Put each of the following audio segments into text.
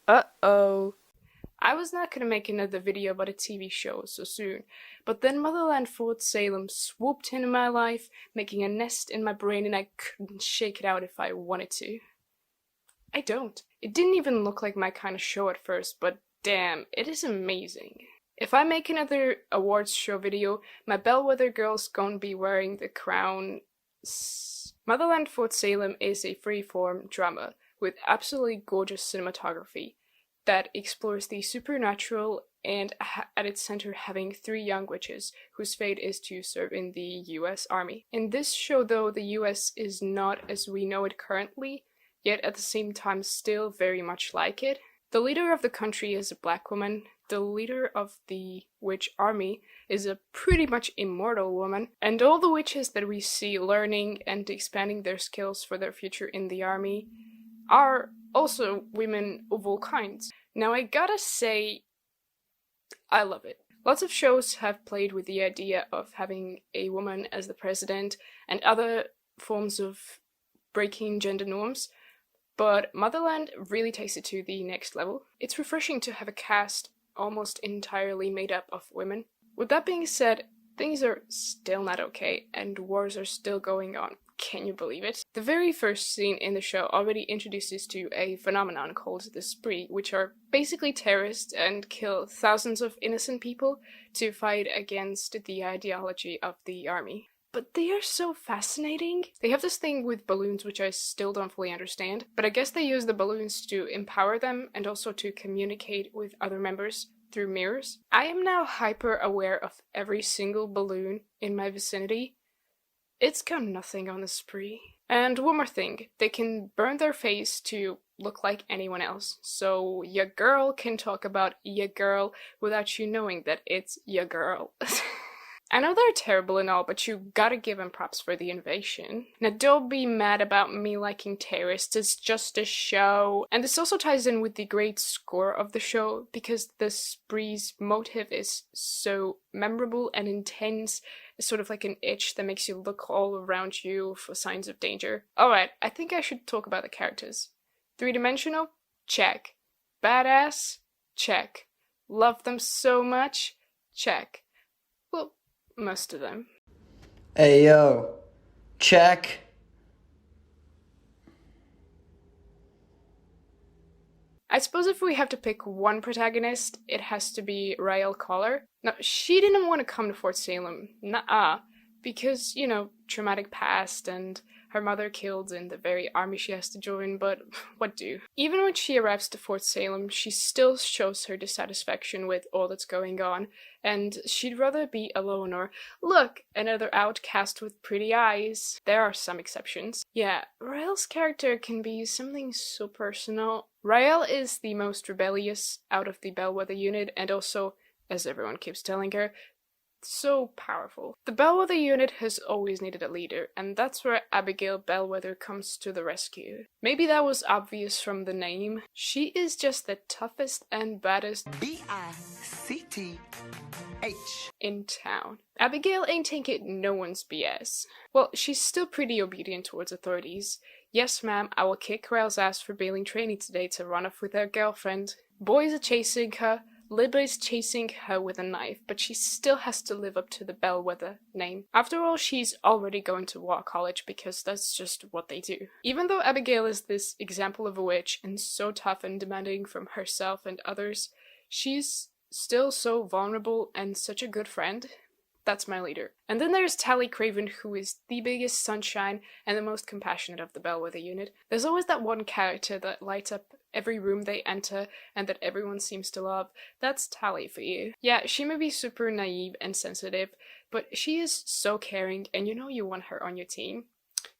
Uh-oh. I was not gonna make another video about a TV show so soon, but then Motherland Fort Salem swooped into my life, making a nest in my brain, and I couldn't shake it out if I wanted to. I don't. It didn't even look like my kind of show at first, but damn, it is amazing. If I make another awards show video, my bellwether girl's gonna be wearing the crown. Motherland Fort Salem is a free-form drama with absolutely gorgeous cinematography that explores the supernatural and at its center having three young witches whose fate is to serve in the US Army. In this show though, the US is not as we know it currently, yet at the same time still very much like it. The leader of the country is a black woman. The leader of the witch army is a pretty much immortal woman, and all the witches that we see learning and expanding their skills for their future in the army are also women of all kinds. Now I gotta say, I love it. Lots of shows have played with the idea of having a woman as the president and other forms of breaking gender norms, but Motherland really takes it to the next level. It's refreshing to have a cast almost entirely made up of women. With that being said, things are still not okay, and wars are still going on. Can you believe it? The very first scene in the show already introduces to a phenomenon called the Spree, which are basically terrorists and kill thousands of innocent people to fight against the ideology of the army. But they are so fascinating. They have this thing with balloons which I still don't fully understand, but I guess they use the balloons to empower them and also to communicate with other members through mirrors. I am now hyper aware of every single balloon in my vicinity. It's got nothing on the Spree. And one more thing, they can burn their face to look like anyone else, so your girl can talk about your girl without you knowing that it's your girl. I know they're terrible and all, but you gotta give them props for the innovation. Now don't be mad about me liking terrorists, it's just a show. And this also ties in with the great score of the show, because the Spree's motive is so memorable and intense. It's sort of like an itch that makes you look all around you for signs of danger. Alright, I think I should talk about the characters. Three-dimensional? Check. Badass? Check. Love them so much? Check. Well, most of them. Hey yo, check. I suppose if we have to pick one protagonist, it has to be Rael Collar. Now, she didn't want to come to Fort Salem, nuh-uh, because, you know, traumatic past and her mother killed in the very army she has to join, but what do? Even when she arrives to Fort Salem, she still shows her dissatisfaction with all that's going on, and she'd rather be alone or, look, another outcast with pretty eyes. There are some exceptions. Yeah, Rael's character can be something so personal. Rael is the most rebellious out of the Bellwether unit, and also, as everyone keeps telling her, so powerful. The Bellwether unit has always needed a leader, and that's where Abigail Bellwether comes to the rescue. Maybe that was obvious from the name. She is just the toughest and baddest B-I-C-T-H in town. Abigail ain't taking no one's BS. Well, she's still pretty obedient towards authorities. Yes, ma'am, I will kick Rael's ass for bailing training today to run off with her girlfriend. Boys are chasing her. Libba is chasing her with a knife, but she still has to live up to the Bellwether name. After all, she's already going to War College because that's just what they do. Even though Abigail is this example of a witch and so tough and demanding from herself and others, she's still so vulnerable and such a good friend. That's my leader. And then there's Tally Craven, who is the biggest sunshine and the most compassionate of the Bellwether unit. There's always that one character that lights up every room they enter and that everyone seems to love. That's Tally for you. Yeah, she may be super naive and sensitive, but she is so caring, and you know you want her on your team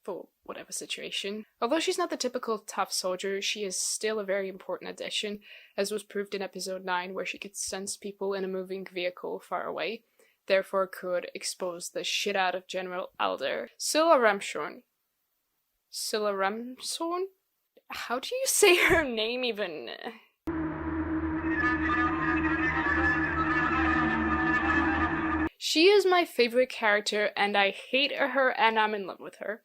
for whatever situation. Although she's not the typical tough soldier, she is still a very important addition, as was proved in episode 9, where she could sense people in a moving vehicle far away, therefore could expose the shit out of General Alder. Silla Ramshorn. Silla Ramshorn? How do you say her name even? She is my favorite character, and I hate her and I'm in love with her.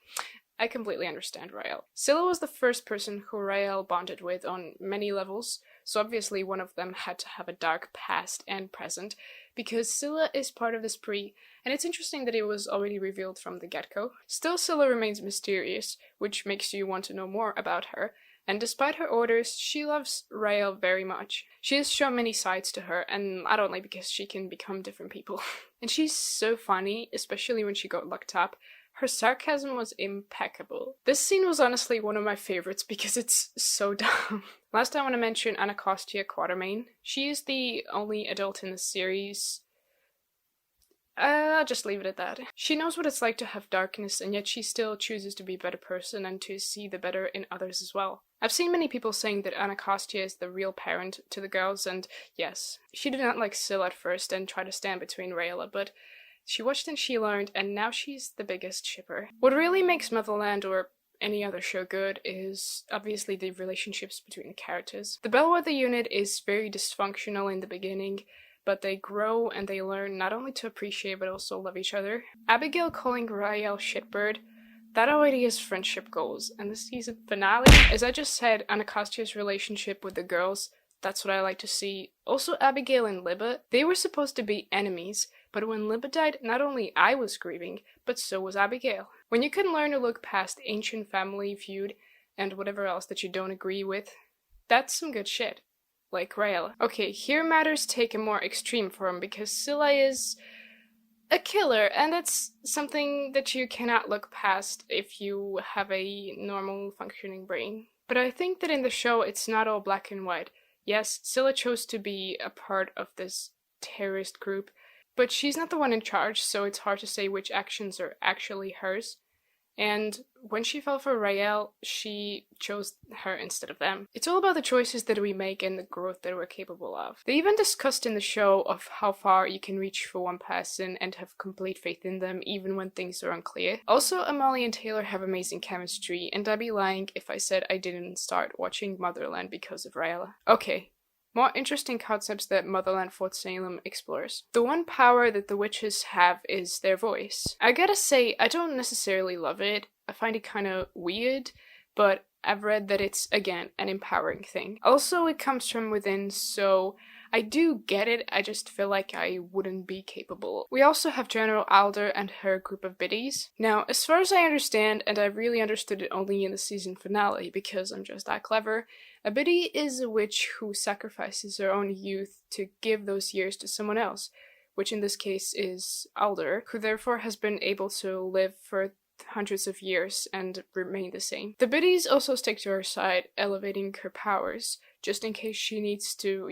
I completely understand Rael. Silla was the first person who Rael bonded with on many levels. so obviously one of them had to have a dark past and present, because Silla is part of the spree, and it's interesting that it was already revealed from the get-go. Still, Silla remains mysterious, which makes you want to know more about her, and despite her orders, she loves Rael very much. She has shown many sides to her, and not only because she can become different people. And she's so funny, especially when she got locked up. Her sarcasm was impeccable. This scene was honestly one of my favorites because it's so dumb. Last I want to mention Anacostia Quatermain. She is the only adult in the series. I'll just leave it at that. She knows what it's like to have darkness, and yet she still chooses to be a better person and to see the better in others as well. I've seen many people saying that Anacostia is the real parent to the girls, and yes, she did not like Scylla at first and tried to stand between Rayla, but she watched and she learned, and now she's the biggest shipper. What really makes Motherland or any other show good is obviously the relationships between the characters. The Bellwether unit is very dysfunctional in the beginning, but they grow and they learn not only to appreciate but also love each other. Abigail calling Rael shitbird, that already is friendship goals. And the season finale, as I just said, Anacostia's relationship with the girls, that's what I like to see. Also Abigail and Libba, they were supposed to be enemies, but when Libba died, not only I was grieving, but so was Abigail. When you can learn to look past ancient family feud and whatever else that you don't agree with, that's some good shit. Like Rael. Okay, here matters take a more extreme form because Silla is a killer, and that's something that you cannot look past if you have a normal functioning brain. But I think that in the show it's not all black and white. Yes, Silla chose to be a part of this terrorist group, but she's not the one in charge, so it's hard to say which actions are actually hers. And when she fell for Rael, she chose her instead of them. It's all about the choices that we make and the growth that we're capable of. They even discussed in the show of how far you can reach for one person and have complete faith in them even when things are unclear. Also, Amalie and Taylor have amazing chemistry, and I'd be lying if I said I didn't start watching Motherland because of Rael. Okay. More interesting concepts that Motherland Fort Salem explores. The one power that the witches have is their voice. I gotta say, I don't necessarily love it. I find it kinda weird, but I've read that it's, again, an empowering thing. Also, it comes from within, so I do get it, I just feel like I wouldn't be capable. We also have General Alder and her group of biddies. Now, as far as I understand, and I really understood it only in the season finale because I'm just that clever, a biddy is a witch who sacrifices her own youth to give those years to someone else, which in this case is Alder, who therefore has been able to live for hundreds of years and remain the same. The biddies also stick to her side, elevating her powers, just in case she needs to,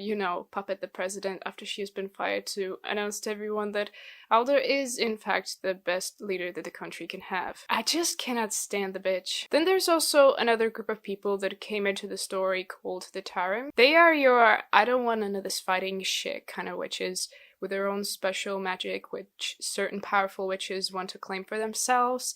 puppet the president after she has been fired, to announce to everyone that Alder is, in fact, the best leader that the country can have. I just cannot stand the bitch. Then there's also another group of people that came into the story called the Tarim. They are your I don't want none of this fighting shit kind of witches, with their own special magic, which certain powerful witches want to claim for themselves,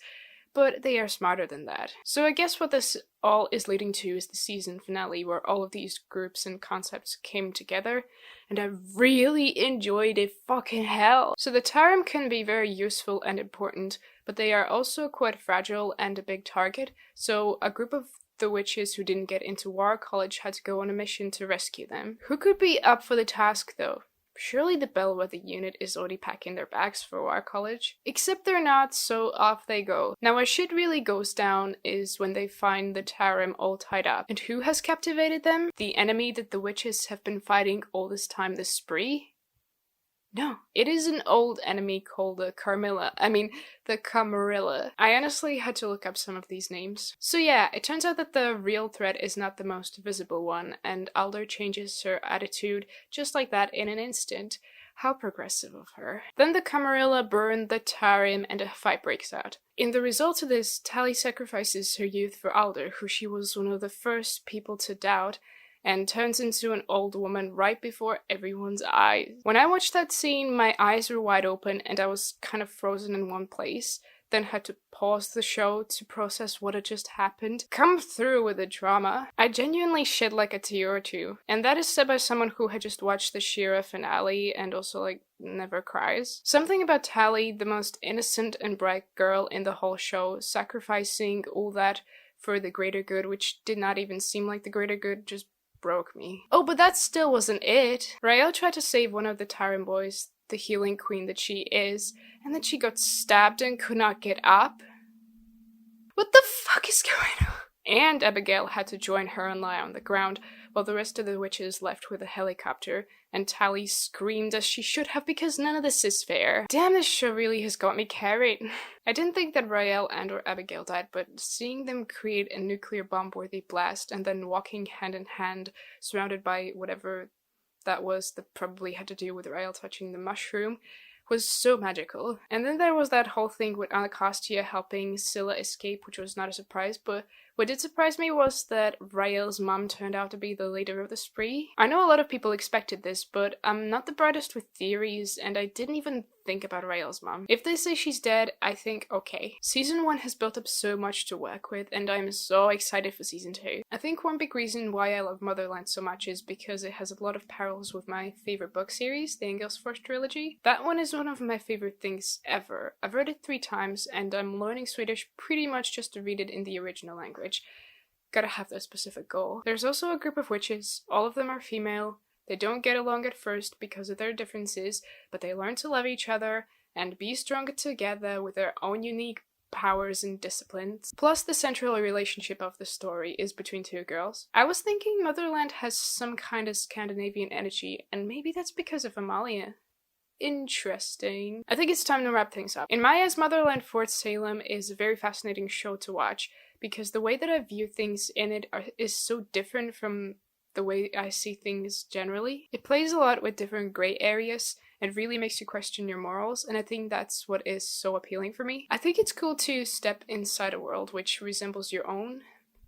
but they are smarter than that. So I guess what this all is leading to is the season finale, where all of these groups and concepts came together, and I really enjoyed it fucking hell. So the Tarim can be very useful and important, but they are also quite fragile and a big target, so a group of the witches who didn't get into War College had to go on a mission to rescue them. Who could be up for the task though? Surely the Bellwether unit is already packing their bags for War College. Except they're not, so off they go. Now where shit really goes down is when they find the Tarim all tied up. And who has captivated them? The enemy that the witches have been fighting all this time, the spree? No, it is an old enemy called the Camarilla. I honestly had to look up some of these names. So yeah, it turns out that the real threat is not the most visible one, and Alder changes her attitude just like that in an instant. How progressive of her. Then the Camarilla burn the Tarim and a fight breaks out. In the result of this, Tally sacrifices her youth for Alder, who she was one of the first people to doubt, and turns into an old woman right before everyone's eyes. When I watched that scene, my eyes were wide open and I was kind of frozen in one place, then had to pause the show to process what had just happened. Come through with the drama. I genuinely shed like a tear or two, and that is said by someone who had just watched the Shira finale and also never cries. Something about Tally, the most innocent and bright girl in the whole show, sacrificing all that for the greater good, which did not even seem like the greater good, just broke me. Oh, but that still wasn't it. Raelle tried to save one of the Tyrant boys, the healing queen that she is, and then she got stabbed and could not get up. What the fuck is going on? And Abigail had to join her and lie on the ground, while the rest of the witches left with a helicopter, and Tally screamed as she should have because none of this is fair. Damn, this show really has got me carried. I didn't think that Raelle and or Abigail died, but seeing them create a nuclear bomb-worthy blast and then walking hand in hand, surrounded by whatever that was that probably had to do with Raelle touching the mushroom, was so magical. And then there was that whole thing with Anacostia helping Silla escape, which was not a surprise, but what did surprise me was that Raelle's mom turned out to be the leader of the spree. I know a lot of people expected this, but I'm not the brightest with theories, and I didn't even think about Raelle's mom. If they say she's dead, I think okay. Season 1 has built up so much to work with, and I'm so excited for Season 2. I think one big reason why I love Motherland so much is because it has a lot of parallels with my favorite book series, the Engelsfors trilogy. That one is one of my favorite things ever. I've read it 3 times, and I'm learning Swedish pretty much just to read it in the original language. Gotta have that specific goal. There's also a group of witches. All of them are female. They don't get along at first because of their differences, but they learn to love each other and be stronger together with their own unique powers and disciplines. Plus, the central relationship of the story is between 2 girls. I was thinking Motherland has some kind of Scandinavian energy, and maybe that's because of Amalia. Interesting. I think it's time to wrap things up. In my eyes, Motherland Fort Salem is a very fascinating show to watch because the way that I view things in it is so different from the way I see things generally. It plays a lot with different gray areas and really makes you question your morals, and I think that's what is so appealing for me. I think it's cool to step inside a world which resembles your own,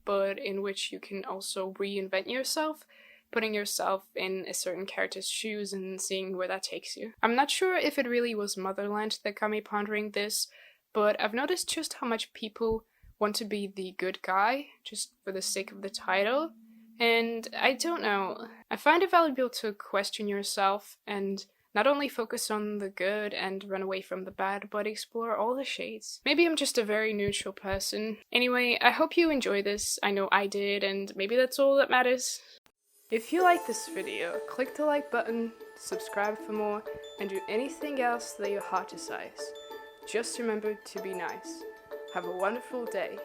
but in which you can also reinvent yourself, putting yourself in a certain character's shoes and seeing where that takes you. I'm not sure if it really was Motherland that got me pondering this, but I've noticed just how much people want to be the good guy just for the sake of the title, and I don't know. I find it valuable to question yourself and not only focus on the good and run away from the bad, but explore all the shades. Maybe I'm just a very neutral person. Anyway, I hope you enjoy this. I know I did, and maybe that's all that matters. If you like this video, click the like button, subscribe for more, and do anything else that your heart decides. Just remember to be nice. Have a wonderful day.